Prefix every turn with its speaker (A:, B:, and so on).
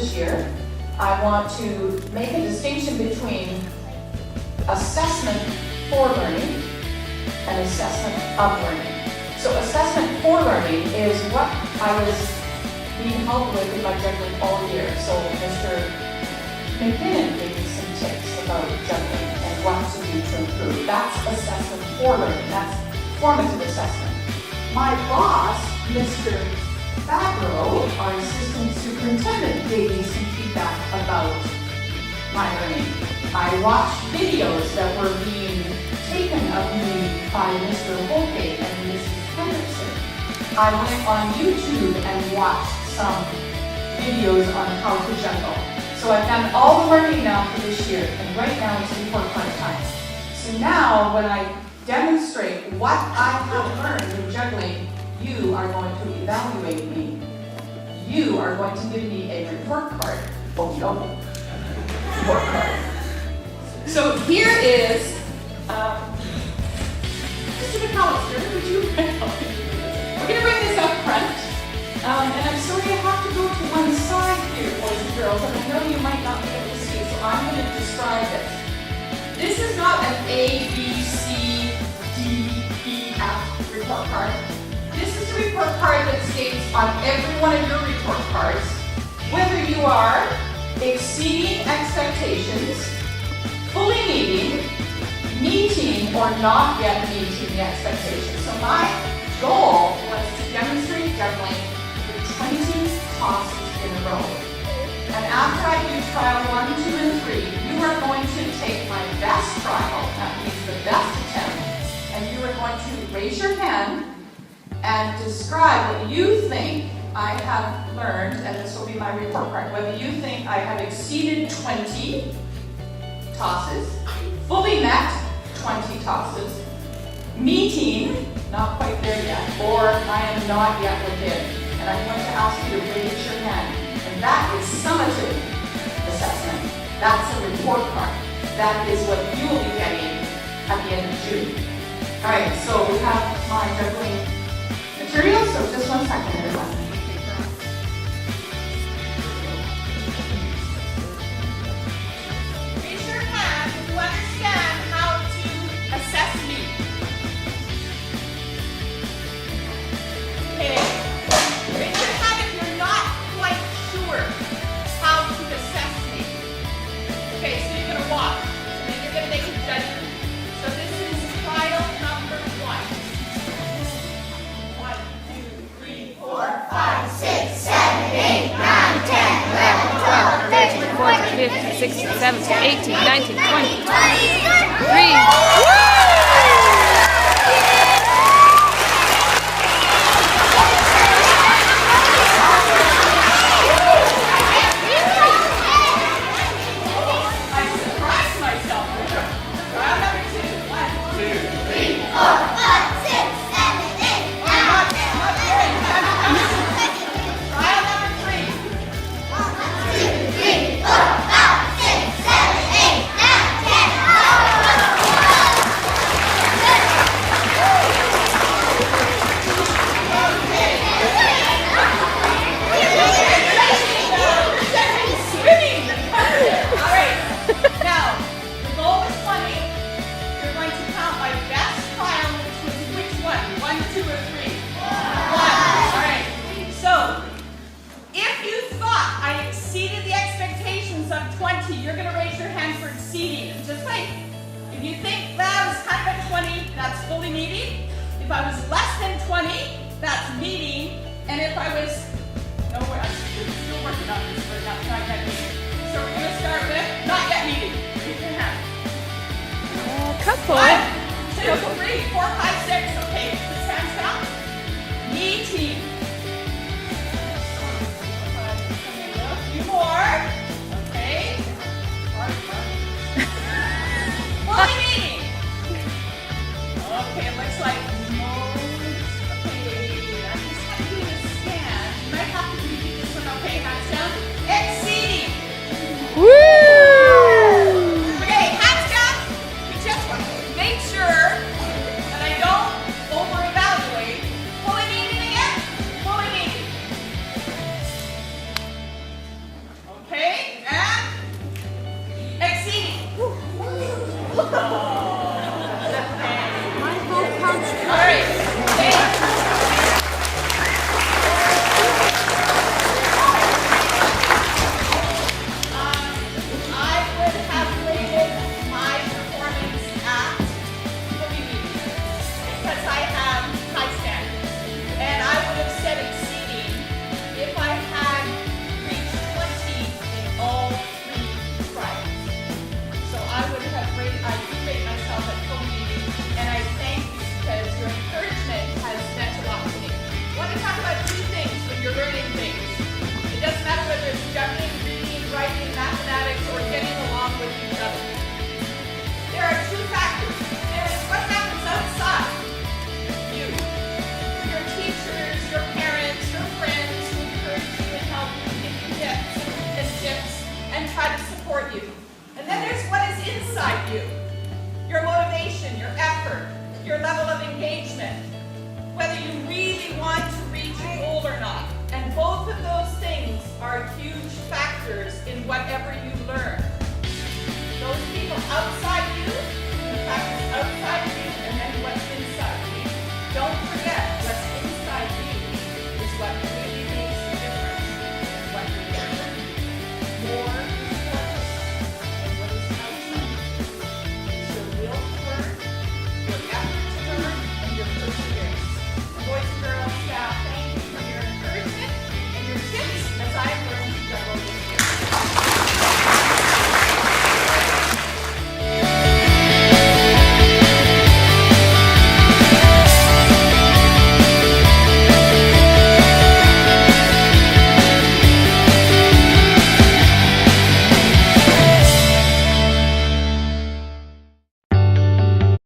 A: this year, I want to make a distinction between assessment for learning and assessment of learning. So assessment for learning is what I was being helped with in my juggling all year. So Mr. McKinnon gave me some tips about juggling and what to do to improve. That's assessment for learning. That's formative assessment. My boss, Mr. Fabro, our assistant superintendent, gave me some feedback about my learning. I watched videos that were being taken of me by Mr. Holke and Mrs. Henderson. I went on YouTube and watched some videos on how to juggle. So I've done all the learning now for this year, and right now it's report card time. So now when I demonstrate what I have learned in juggling, you are going to evaluate me. You are going to give me a report card. Oh no, report card. So here is, Mr. McAllister, would you help me? We're going to bring this up front. And I'm sorry I have to go to one side here, boys and girls, and I know you might not be able to see, so I'm going to describe this. This is not an A, B, C, D, E, F report card. This is a report card that states on every one of your report cards whether you are exceeding expectations, fully meeting, or not yet meeting the expectations. So my goal was to demonstrate juggling with 20 tosses in a row. And after I do trial 1, 2, and 3, you are going to take my best trial, that means the best attempt, and you are going to raise your hand and describe what you think I have learned, and this will be my report card, whether you think I have exceeded 20 tosses, fully met 20 tosses, meeting, not quite there yet, or I am not yet within. And I'm going to ask you to raise your hand. And that is summative assessment. That's a report card. That is what you will be getting at the end of June. All right, so we have my juggling materials, so just 1 second, everyone.
B: Raise your hand if you understand how to assess me. Okay. Raise your hand if you're not quite sure how to assess me. Okay, so you're going to walk. So then you're going to make a judgment. So this is trial number 1. 1, 2, 3, 4, 5, 6, 7, 8, 9, 10, 11, 12, 13, 14, 15, 16, 17, 18, 19, 20, 23. You're going to raise your hand for exceeding. Just wait. If you think that was kind of a 20, that's fully meeting. If I was less than 20, that's meeting. And if I was, no, I'm still working on this, but not yet meeting. So we're going to start with not yet meeting. Raise your hand.
C: Couple.
B: 1, 2, 3, 4, 5, 6. Okay, put your hands down. Meeting. A few more. Okay. Fully meeting. Okay, it looks like most. Okay, I'm just kind of doing a scan. You might have to repeat this one. Okay, hands down. Exceeding.
C: Woo!
B: Okay, hands down. We just want to make sure that I don't over-evaluate. Fully meeting again. Fully meeting. level of engagement, whether you really want to reach a goal or not. And both of those things are huge factors in whatever you learn. Those people outside you